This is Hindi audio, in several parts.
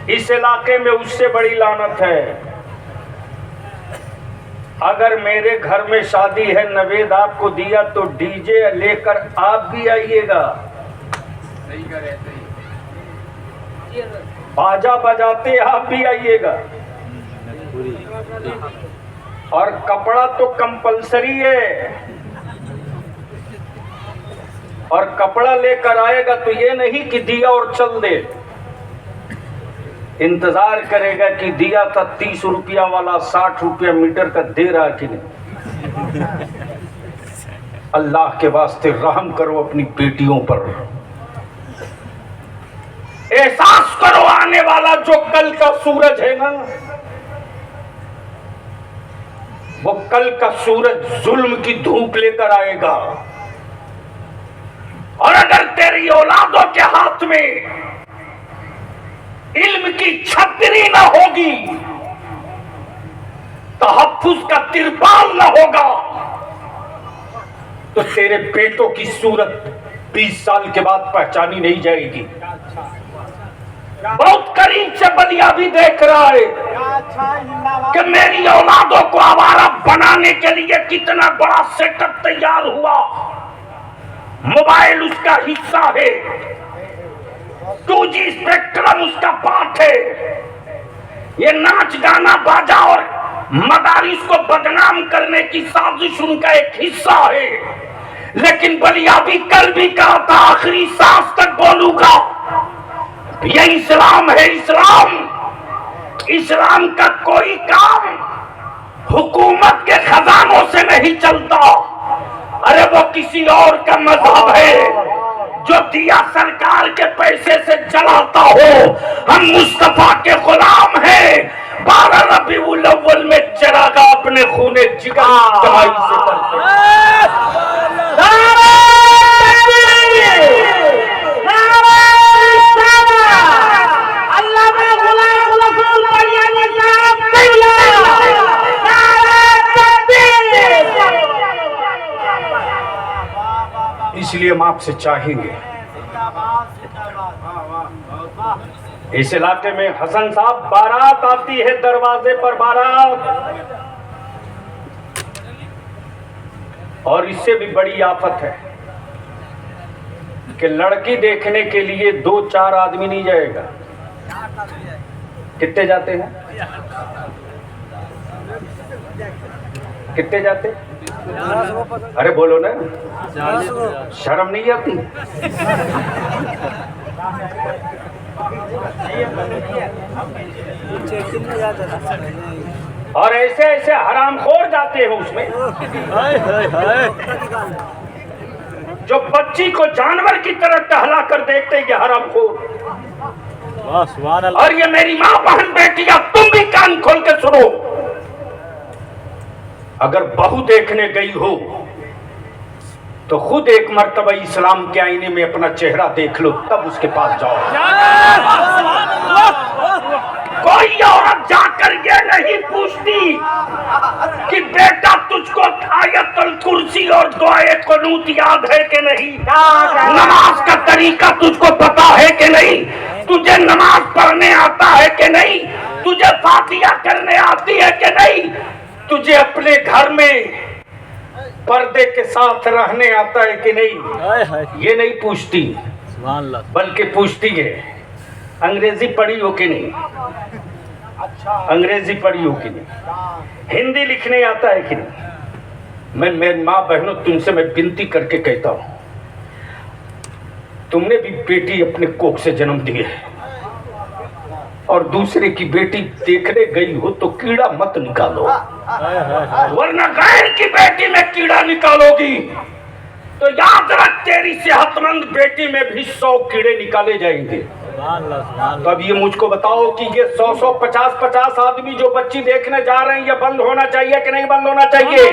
इस इलाके में उससे बड़ी लानत है। अगर मेरे घर में शादी है, नवेद आपको दिया तो डीजे लेकर आप भी आइएगा, बाजा बजाते आप भी आइएगा, और कपड़ा तो कंपलसरी है। और कपड़ा लेकर आएगा तो ये नहीं कि दिया और चल दे, इंतजार करेगा कि दिया था 30 रुपया वाला 60 रुपया मीटर का दे रहा कि नहीं। अल्लाह के वास्ते रहम करो अपनी बेटियों पर, एहसास करो आने वाला जो कल का सूरज है ना, वो कल का सूरज जुल्म की धूप लेकर आएगा। और अगर तेरी औलादों के हाथ में इल्म की छतरी न होगी, तहफ्फुज का तिरपाल न होगा, तो तेरे बेटों की सूरत 20 साल के बाद पहचानी नहीं जाएगी। बहुत करीब से बलिया भी देख रहा है कि मेरी औलादों को आवारा बनाने के लिए कितना बड़ा सेटअप तैयार हुआ। मोबाइल उसका हिस्सा है, 2G स्पेक्ट्रम उसका पार्ट है, ये नाच गाना बाजा और मदारिस को बदनाम करने की साजिश उनका एक हिस्सा है। लेकिन बलिया भी कल भी कहा था, आखिरी सांस तक बोलूंगा, ये इस्लाम है। इस्लाम का कोई काम हुकूमत के खजानों से नहीं चलता। अरे वो किसी और का मजहब है जो दिया सरकार के पैसे से जलाता हो। हम मुस्तफा के गुलाम हैं। 12 रबीउल अव्वल में चरागा अपने खूने जिगर कमाई से करते। इसलिए हम आपसे चाहेंगे, इस इलाके में हसन साहब बारात आती है, दरवाजे पर बारात, और इससे भी बड़ी आफत है कि लड़की देखने के लिए 2-4 आदमी नहीं जाएगा। कितने जाते हैं? कितने जाते? अरे बोलो ना, शर्म नहीं आती? और ऐसे ऐसे हरामखोर जाते हैं उसमें जो बच्ची को जानवर की तरह टहला कर देखते हैं, ये हरामखोर। और ये मेरी माँ बहन बेटियां, तुम भी कान खोल के सुनो, अगर बहू देखने गई हो तो खुद एक मर्तबा इस्लाम के आईने में अपना चेहरा देख लो, तब उसके पास जाओ। कोई औरत जाकर ये नहीं पूछती कि बेटा तुझको आयतुल कुर्सी और दुआए कुनूत याद है कि नहीं, नमाज का तरीका तुझको पता है कि नहीं, तुझे नमाज पढ़ने आता है कि नहीं, तुझे फातिहा करने आती है कि नहीं, तुझे अपने घर में पर्दे के साथ रहने आता है कि नहीं। ये नहीं पूछती, बल्कि पूछती है अंग्रेजी पढ़ी हो कि नहीं, अंग्रेजी पढ़ी हो कि नहीं, हिंदी लिखने आता है कि नहीं। मैं मेरी माँ बहनों, तुमसे मैं विनती करके कहता हूँ, तुमने भी बेटी अपने कोख से जन्म दी है, और दूसरे की बेटी देखने गई हो तो कीड़ा मत निकालो, वरना गैर की बेटी में कीड़ा निकालोगी तो याद रख, तेरी सेहतमंद बेटी में भी 100 कीड़े निकाले जाएंगे। तो अब ये मुझको बताओ कि ये 100 50 आदमी जो बच्ची देखने जा रहे हैं, ये बंद होना चाहिए कि नहीं बंद होना चाहिए?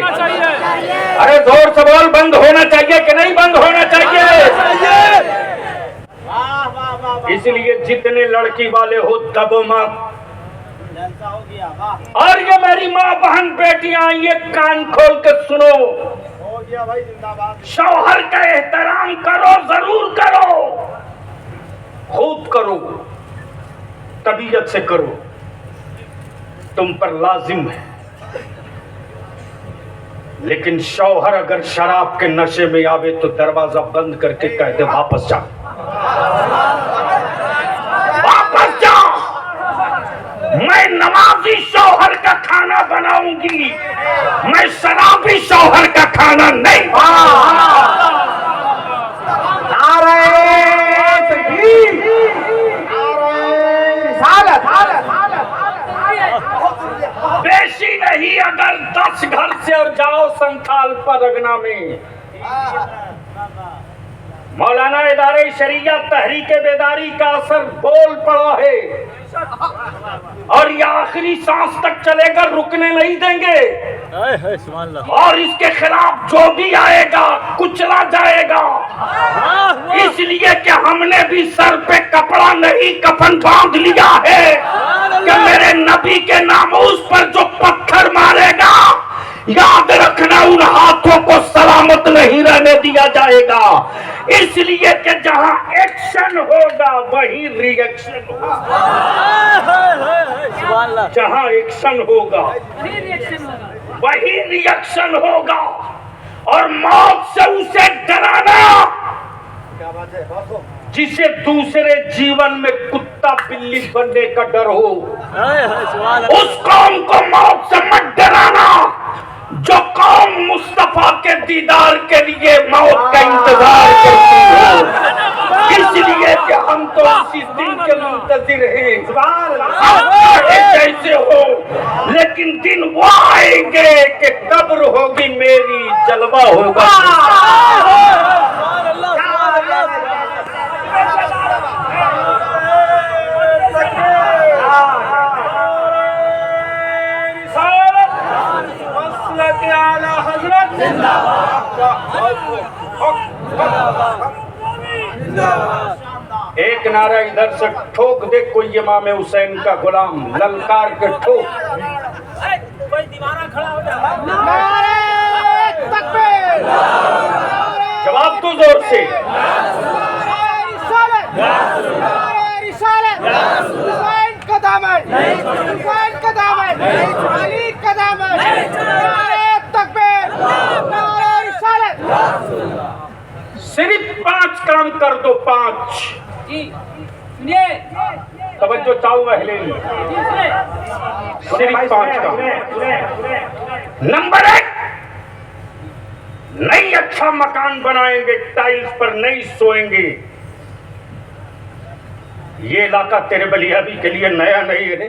अरे जोर से बोल, बंद होना चाहिए कि नहीं बंद होना चाहिए? इसलिए जितने लड़की वाले हो दबो मत। और ये मेरी माँ बहन बेटियां, ये कान खोल के सुनो, शौहर का एहतराम करो, जरूर करो, खूब करो, तबीयत से करो, तुम पर लाजिम है। लेकिन शौहर अगर शराब के नशे में आवे तो दरवाजा बंद करके कह दे वापस जा, वापस जा। मैं नमाजी शौहर का खाना बनाऊंगी, मैं शराबी शौहर का खाना नहीं। बेशी नहीं, अगर 10 घर से और जाओ संथाल पर अगना में। मौलाना इदारे शरिया तहरीके बेदारी का असर बोल पड़ा है और ये आखिरी सांस तक चलेगा, रुकने नहीं देंगे। और इसके खिलाफ जो भी आएगा कुचला जाएगा। इसलिए कि हमने भी सर पे कपड़ा नहीं कफन बांध लिया है कि मेरे नबी के नामूस पर जो पत्थर मारेगा, याद रखना उन हाथों को सलामत नहीं रहने दिया जाएगा। इसलिए कि जहां एक्शन होगा वहीं रिएक्शन होगा, जहां एक्शन होगा वही रिएक्शन होगा। और मौत से उसे डराना जिसे दूसरे जीवन में कुत्ता बिल्ली बनने का डर हो, उस कौम को मौत से मत डराना जो कौम मुस्तफा के दीदार के लिए मौत का इंतजार करती हो। इसलिए कि हम तो इसी दिन के मुंतजिर हैं, जैसे हो, लेकिन दिन वो आएंगे कि कब्र होगी मेरी, जलवा होगा। एक नारा इधर से ठोक दे कोई इमाम हुसैन का गुलाम, ललकार के ठोक। कोई दीवाना खड़ा हो जाए, जवाब दो जोर से। सिर्फ 5 काम कर दो, 5। सुनिए, तवज्जो चाहूँ पहले, सिर्फ 5 काम। नंबर 1, नहीं अच्छा मकान बनाएंगे, टाइल्स पर नहीं सोएंगे। ये इलाका तेरे बलियाबी के लिए नया नहीं है।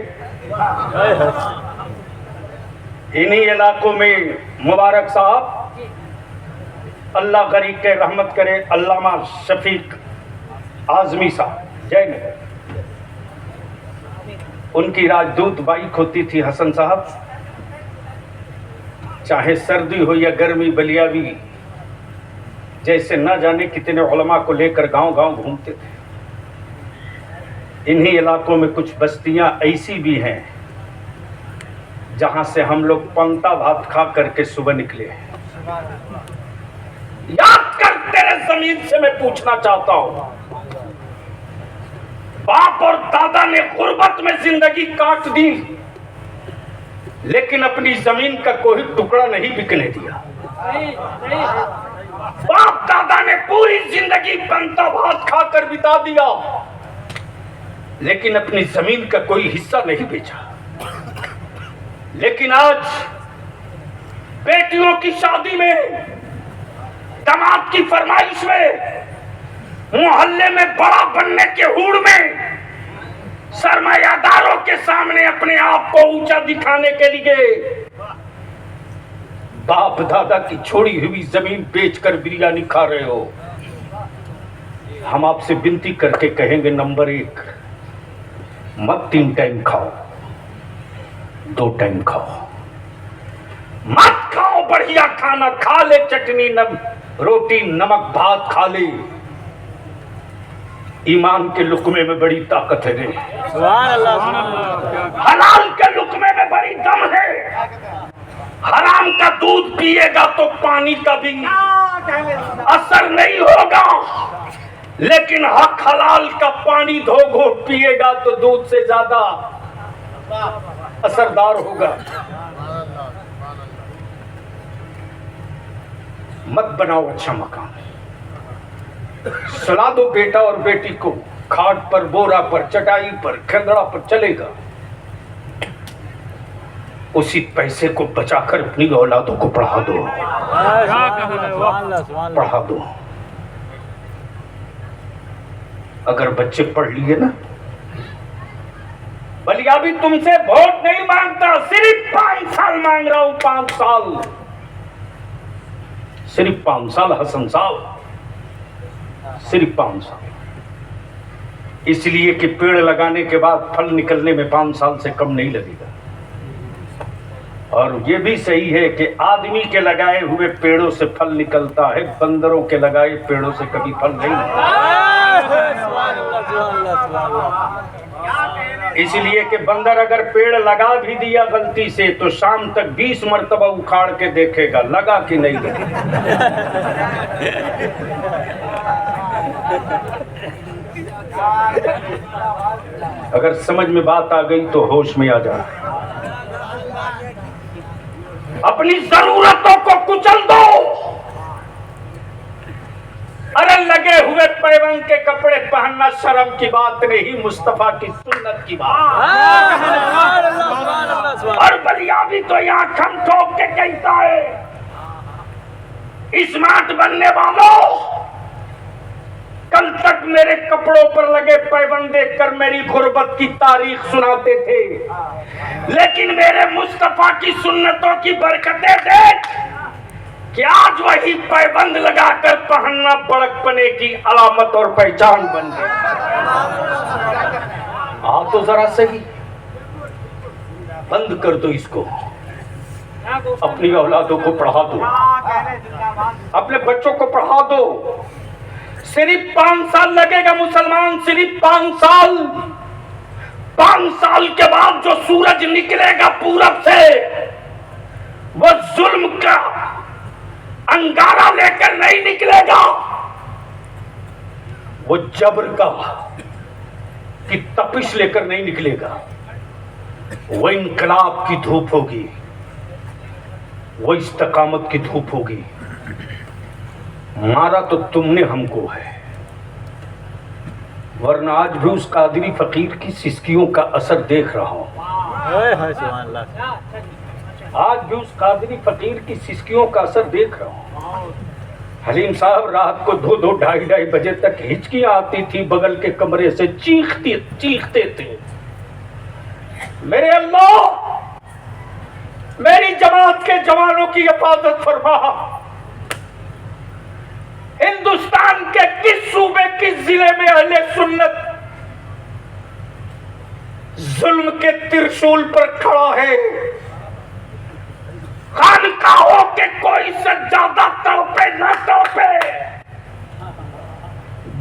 इन्हीं इलाकों में मुबारक साहब, अल्लाह गरीब के रहमत करे, अल्लामा शफीक आजमी साहब जयनगर, उनकी राजदूत बाइक होती थी हसन साहब। चाहे सर्दी हो या गर्मी, बलियाबी जैसे न जाने कितने उलमा को लेकर गांव गांव घूमते थे। इन्हीं इलाकों में कुछ बस्तियां ऐसी भी हैं जहां से हम लोग पंक्ता भात खा करके सुबह निकले। याद कर, तेरे जमीन से मैं पूछना चाहता हूं, बाप और दादा ने गुर्बत में जिंदगी काट दी, लेकिन अपनी जमीन का कोई टुकड़ा नहीं बिकने दिया। बाप दादा ने पूरी जिंदगी पंक्ता भात खाकर बिता दिया, लेकिन अपनी जमीन का कोई हिस्सा नहीं बेचा। लेकिन आज बेटियों की शादी में, दामाद की फरमाइश में, मोहल्ले में बड़ा बनने के हुड़ में, सरमायादारों के सामने अपने आप को ऊंचा दिखाने के लिए बाप दादा की छोड़ी हुई जमीन बेचकर बिरयानी खा रहे हो। हम आपसे विनती करके कहेंगे, नंबर 1, मत 3 टाइम खाओ, 2 टाइम खाओ। मत खाओ बढ़िया खाना, खा ले चटनी रोटी नमक भात खा ले। ईमान के लुकमे में बड़ी ताकत है रे, हलाल के लुकमे में बड़ी दम है। हराम का दूध पिएगा तो पानी का भी असर नहीं होगा। लेकिन हक हलाल का पानी धो घोट पिएगा तो दूध से ज्यादा असरदार होगा। मत बनाओ अच्छा मकान, सला दो बेटा और बेटी को, खाट पर, बोरा पर, चटाई पर, खंडड़ा पर चलेगा। उसी पैसे को बचाकर अपनी औलादों को पढ़ा दो, पढ़ा दो। अगर बच्चे पढ़ लिए ना, बलिया भी तुमसे वोट नहीं मांगता, सिर्फ 5 साल मांग रहा हूं, 5 साल, सिर्फ 5 साल हसन साहब, सिर्फ 5 साल। इसलिए कि पेड़ लगाने के बाद फल निकलने में 5 साल से कम नहीं लगेगा। और ये भी सही है कि आदमी के लगाए हुए पेड़ों से फल निकलता है, बंदरों के लगाए पेड़ों से कभी फल नहीं निकलता। इसलिए कि बंदर अगर पेड़ लगा भी दिया गलती से तो शाम तक 20 मरतबा उखाड़ के देखेगा लगा कि नहीं लगा। अगर समझ में बात आ गई तो होश में आ जाए। अपनी जरूरतों को कुचल दो। अरे लगे हुए पैबंद के कपड़े पहनना शर्म की बात नहीं, मुस्तफा की सुन्नत की बात। और बलिया भी तो यहाँ खम ठोक के कहता है, स्मार्ट बनने वालों, कल तक मेरे कपड़ों पर लगे पैबंद देखकर मेरी गुर्बत की तारीख सुनाते थे, लेकिन मेरे मुस्तफा की सुन्नतों की बरकतें देख कि आज वही पैबंद लगाकर पहनना बड़कपने की अलामत और पहचान बन गई। आ तो जरा सही, बंद कर दो इसको, अपनी औलादों को पढ़ा दो, अपने बच्चों को पढ़ा दो। सिर्फ 5 साल लगेगा मुसलमान, सिर्फ 5 साल। 5 साल के बाद जो सूरज निकलेगा पूरब से, वो जुल्म का अंगारा लेकर नहीं निकलेगा, वो जबर का की तपिश लेकर नहीं निकलेगा, वो इनकलाब की धूप होगी, वो इस्तकामत की धूप होगी। मारा तो तुमने हमको है, वरना आज भी उस कादरी फकीर की सिसकियों का असर देख रहा हूं। आज भी उस कादरी फकीर की सिसकियों का असर देख रहा हूं। हलीम साहब रात को 2-2, 2:30 बजे तक हिचकियां आती थी, बगल के कमरे से चीखते थे, मेरे अल्लाह मेरी जमात के जवानों की हिफाजत फरमा। हिंदुस्तान के किस सूबे, किस जिले में अहले सुन्नत जुल्म के त्रिशूल पर खड़ा है? खानकाहों के कोई से ज्यादा तड़पे न तड़पे,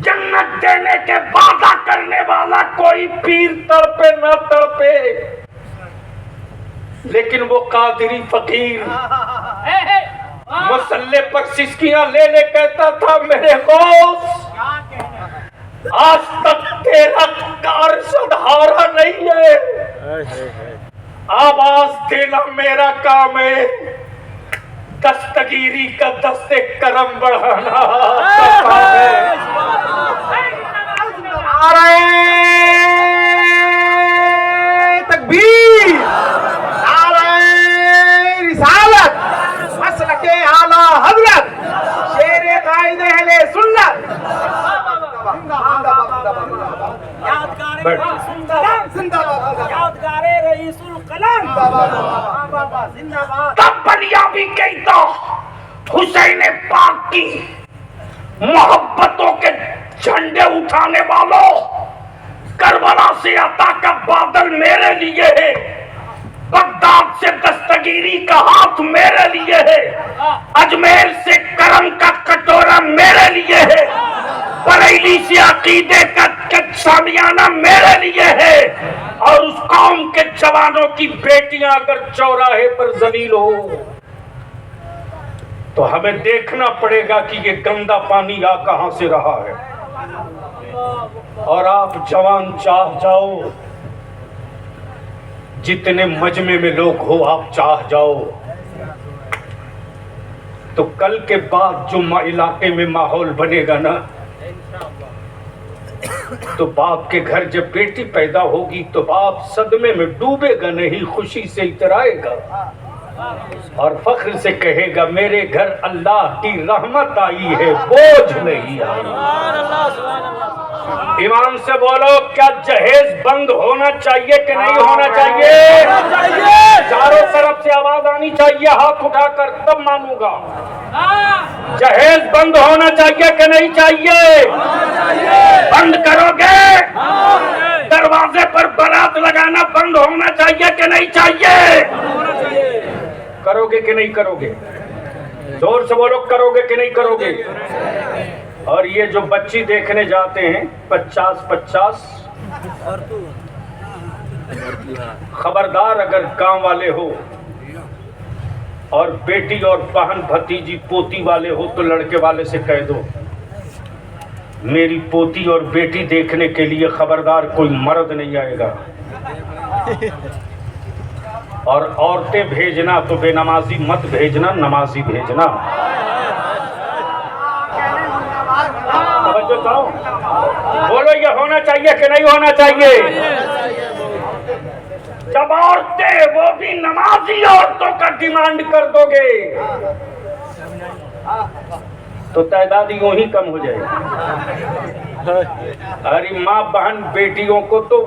जन्नत देने के वादा करने वाला कोई पीर तड़पे न तड़पे, लेकिन वो कादरी फकीर मसल्ले पर सिसकियां ले कहता था, मेरे गौस आज तक तेरा कार सुधारा नहीं है, आवाज देना मेरा काम है, दस्तगीरी का दस्ते करम बढ़ाना है। तकबीर, रिसालत, मसलके आला हजरत, शेरे कायदे अहले सुन्नत। यादगारे रईसुल कलम। तब बलिया भी कहता, हुसैन पाक की मोहब्बतों के झंडे उठाने वालों, करबला से अता का बादल मेरे लिए है, बगदाद से दस्तगीरी का हाथ मेरे लिए है, अजमेर से करम का कटोरा मेरे लिए है, बरेली से अकीदे का सामियाना मेरे लिए है, और उस कौम के जवानों की बेटियां अगर चौराहे पर जलील हो तो हमें देखना पड़ेगा कि ये गंदा पानी आ कहां से रहा है। और आप जवान चाह जाओ, जितने मजमे में लोग हो आप चाह जाओ, तो कल के बाद जो इलाके में माहौल बनेगा ना, तो बाप के घर जब बेटी पैदा होगी तो बाप सदमे में डूबेगा नहीं, खुशी से इतराएगा और फख्र से कहेगा मेरे घर अल्लाह की रहमत आई है, बोझ नहीं आई। ईमान से बोलो, क्या जहेज बंद होना चाहिए कि नहीं होना चाहिए? चारों तरफ से आवाज आनी चाहिए, हाथ उठाकर तब मानूंगा। जहेज बंद होना चाहिए कि नहीं चाहिए? बंद करोगे? दरवाजे पर बारात लगाना बंद होना चाहिए कि नहीं चाहिए? करोगे कि नहीं करोगे? जोर से बोलो, करोगे कि नहीं करोगे? और ये जो बच्ची देखने जाते हैं 50-50, खबरदार अगर गांव वाले हो और बेटी और बहन भतीजी पोती वाले हो तो लड़के वाले से कह दो मेरी पोती और बेटी देखने के लिए खबरदार कोई मर्द नहीं आएगा। और औरतें भेजना तो बेनमाजी मत भेजना, नमाजी भेजना। तवज्जो चाहो, बोलो ये होना चाहिए कि नहीं होना चाहिए? जब औरतें वो भी नमाजी औरतों का डिमांड कर दोगे तो तादाद यूं ही कम हो जाएगी। अरे माँ बहन बेटियों को तो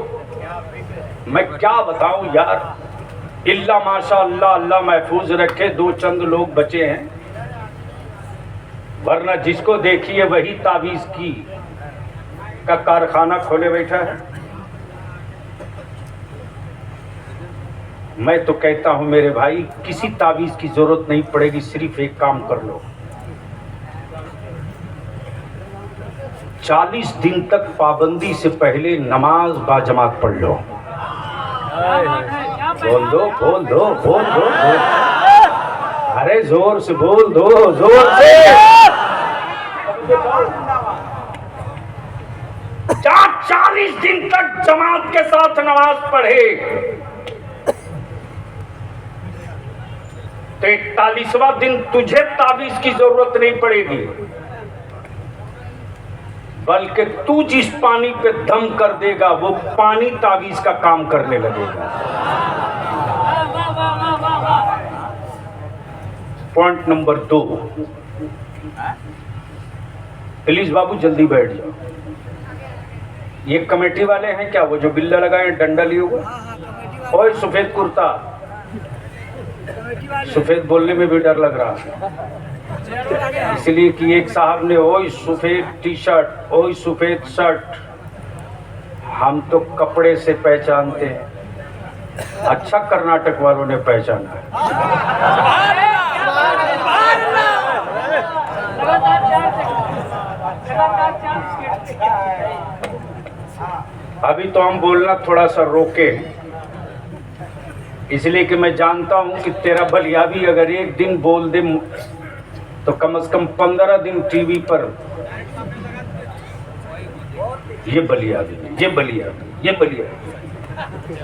मैं क्या बताऊं यार, इल्ला माशाअल्लाह, अल्लाह महफूज रखे, दो चंद लोग बचे हैं, वरना जिसको देखिए वही तावीज की का कारखाना खोले बैठा है। मैं तो कहता हूं मेरे भाई, किसी तावीज की जरूरत नहीं पड़ेगी, सिर्फ एक काम कर लो, 40 दिन तक पाबंदी से पहले नमाज बाजमात पढ़ लो। बोल दो, बोल दो, बोल दो, बोल। अरे जोर से बोल दो, जोर से। 40 दिन तक जमात के साथ नमाज पढ़े तो 41वां दिन तुझे ताबीज की जरूरत नहीं पड़ेगी, बल्कि तू जिस पानी पे दम कर देगा वो पानी ताबीज का काम करने लगेगा। पॉइंट नंबर 2, प्लीज बाबू जल्दी बैठ जाओ। ये कमेटी वाले हैं क्या, वो जो बिल्ला लगाए डंडा लिए हुए? ओए सफेद कुर्ता, सफेद बोलने में भी डर लग रहा है, इसलिए कि एक साहब ने ओए सफेद टी शर्ट, ओए सफेद शर्ट, हम तो कपड़े से पहचानते हैं। अच्छा कर्नाटक वालों ने पहचाना है। अभी तो हम बोलना थोड़ा सा रोके, इसलिए कि मैं जानता हूं कि तेरा भलिया भी अगर एक दिन बोल दे तो कम से कम 15 दिन टीवी पर ये बलिया भी, ये बलिया भी, ये बलिया भी।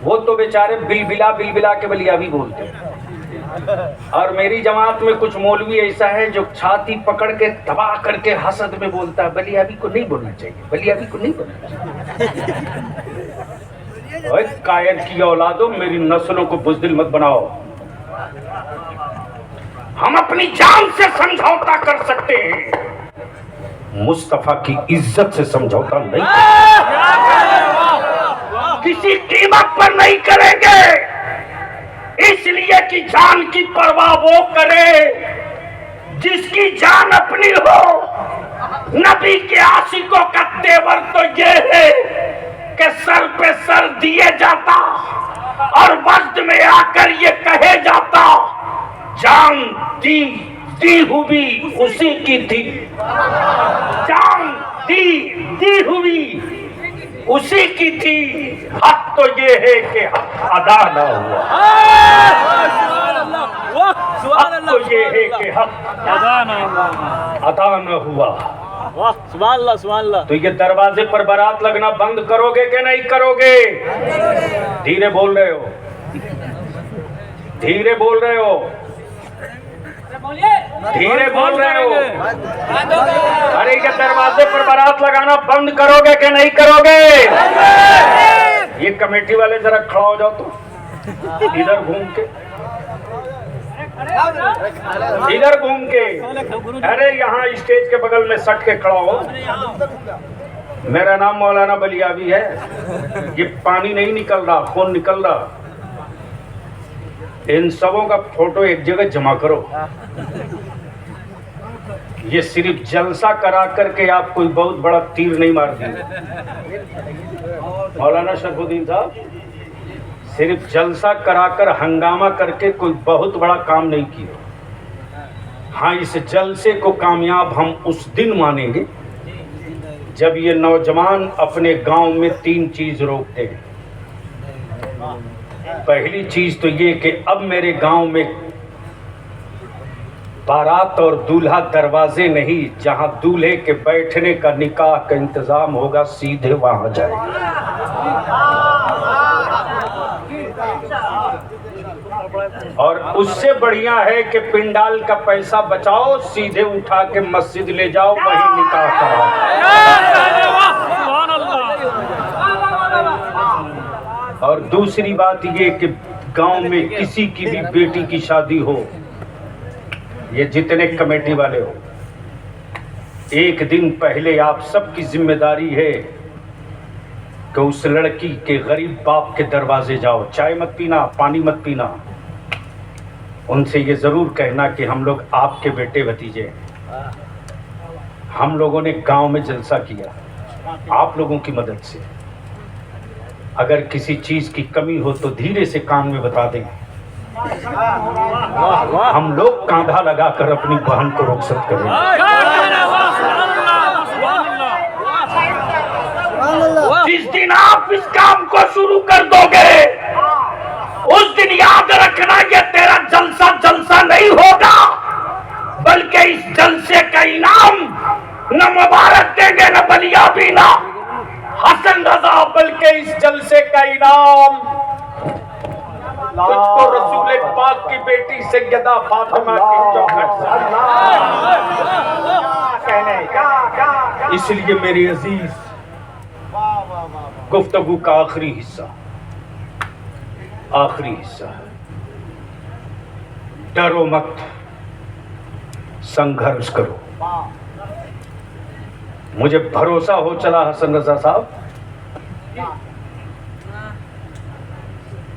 वो तो बेचारे बिलबिला के बलिया भी बोलते हैं। और मेरी जमात में कुछ मौलवी ऐसा है जो छाती पकड़ के दबा करके हसद में बोलता है बलियाबी को नहीं बोलना चाहिए, बलियाबी को नहीं बोलना चाहिए। ओए कायर की औलादो, मेरी नस्लों को बुज़दिल मत बनाओ। हम अपनी जान से समझौता कर सकते हैं, मुस्तफा की इज्जत से समझौता नहीं, किसी कीमत पर नहीं करेंगे, इसलिए कि जान की परवाह वो करे जिसकी जान अपनी हो। नबी के आशिकों का तेवर तो ये है कि सर पे सर दिए जाता और वज्द में आकर ये कहे जाता जान दी हुई उसी की थी, जान दी हुई उसी की थी, हक तो ये है कि हक अदा ना हुआ। हक तो ये है कि हक अदा ना हुआ। वाह सुभान अल्लाह सुभान अल्लाह। तो ये दरवाजे पर बारात लगना बंद करोगे कि नहीं करोगे? धीरे बोल रहे हो, धीरे बोल रहे हो, धीरे बोल रहे हो। अरे ये दरवाजे पर बारात लगाना बंद करोगे कि नहीं करोगे? ये कमेटी वाले जरा खड़ा हो जाओ तो, इधर घूम के, इधर घूम के। अरे यहाँ स्टेज के बगल में सट के खड़ा हो। मेरा नाम मौलाना बलियावी है। ये पानी नहीं निकल रहा, खून निकल रहा। इन सबों का फोटो एक जगह जमा करो। ये सिर्फ जलसा करा करके आप कोई बहुत बड़ा तीर नहीं मार दिए मौलाना शरफुद्दीन साहब। सिर्फ जलसा कराकर हंगामा करके कोई बहुत बड़ा काम नहीं किया। हाँ, इस जलसे को कामयाब हम उस दिन मानेंगे जब ये नौजवान अपने गांव में 3 चीज रोकते हैं। पहली चीज तो ये कि अब मेरे गांव में बारात और दूल्हा दरवाजे नहीं, जहां दूल्हे के बैठने का निकाह का इंतजाम होगा, सीधे वहां जाएंगे। और उससे बढ़िया है कि पिंडाल का पैसा बचाओ, सीधे उठा के मस्जिद ले जाओ, वहीं निकाह कराओ। और दूसरी बात ये कि गांव में किसी की भी बेटी की शादी हो, ये जितने कमेटी वाले हो, एक दिन पहले आप सबकी जिम्मेदारी है कि उस लड़की के गरीब बाप के दरवाजे जाओ। चाय मत पीना, पानी मत पीना। उनसे ये जरूर कहना कि हम लोग आपके बेटे भतीजे हैं। हम लोगों ने गांव में जलसा किया आप लोगों की मदद से। अगर किसी चीज की कमी हो तो धीरे से कान में बता दें। हम लोग कांधा लगाकर अपनी बहन को रुखसत करें। जिस दिन आप इस काम को शुरू कर दोगे, उस दिन याद रखना ये तेरा जलसा जलसा नहीं होगा, बल्कि इस जलसे का इनाम न मुबारक देंगे, न बलियाबी, ना हसन रजा, बल्कि इस जलसे का इनाम तुझको रसूल पाक की बेटी सैयदा फातिमा की चौखट से। इसलिए मेरे अजीज, गुफ्तगू का आखिरी हिस्सा है। डरो मत, संघर्ष करो। मुझे भरोसा हो चला हसन रजा साहब,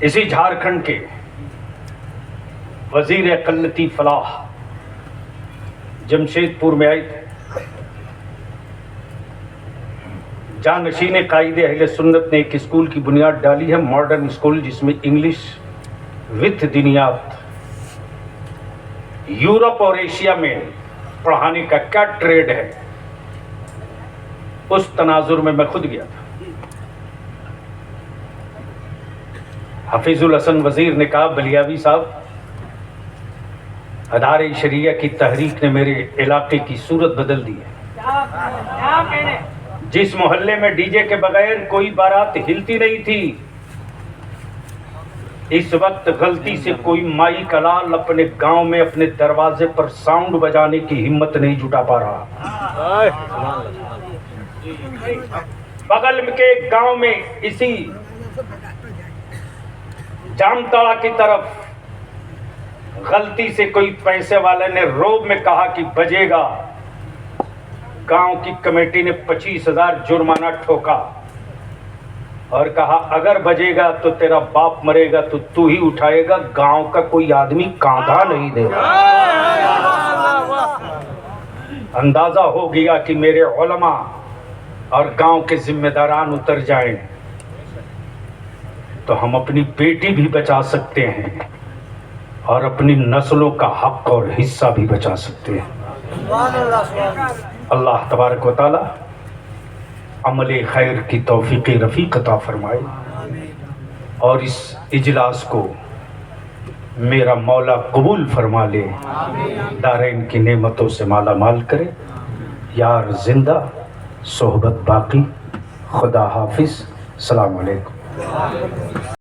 इसी झारखंड के वजीर अक़ल्लती फलाह जमशेदपुर में आए थे। जानशीन कायदे अहले सुन्नत ने एक स्कूल की बुनियाद डाली है, मॉडर्न स्कूल, जिसमें इंग्लिश विथ दिनियात यूरोप और एशिया में पढ़ाने का क्या ट्रेड है, उस तनाजुर में मैं खुद गया था। हफीजुल हसन वजीर ने कहा, बलियावी साहब, अदारे शरिया की तहरीक ने मेरे इलाके की सूरत बदल दी है। जिस मोहल्ले में डीजे के बगैर कोई बारात हिलती नहीं थी, इस वक्त गलती से कोई माई कलाल अपने गांव में अपने दरवाजे पर साउंड बजाने की हिम्मत नहीं जुटा पा रहा। बगल के एक गांव में इसी जामताड़ा की तरफ गलती से कोई पैसे वाले ने रोब में कहा कि बजेगा। गांव की कमेटी ने 25,000 जुर्माना ठोका और कहा, अगर बजेगा तो तेरा बाप मरेगा तो तू ही उठाएगा, गांव का कोई आदमी कांधा नहीं देगा। अंदाजा हो गया कि मेरे उलमा और गांव के जिम्मेदारान उतर जाएं तो हम अपनी बेटी भी बचा सकते हैं और अपनी नस्लों का हक और हिस्सा भी बचा सकते हैं। अल्लाह तबारक व तआला अमले खैर की तौफीक रफ़ीक अता फरमाए और इस इजलास को मेरा मौला कबूल फरमा ले, दारैन की नेमतों से माला माल करे। यार जिंदा सोहबत बाकी। खुदा हाफिज। सलाम अलैकुम।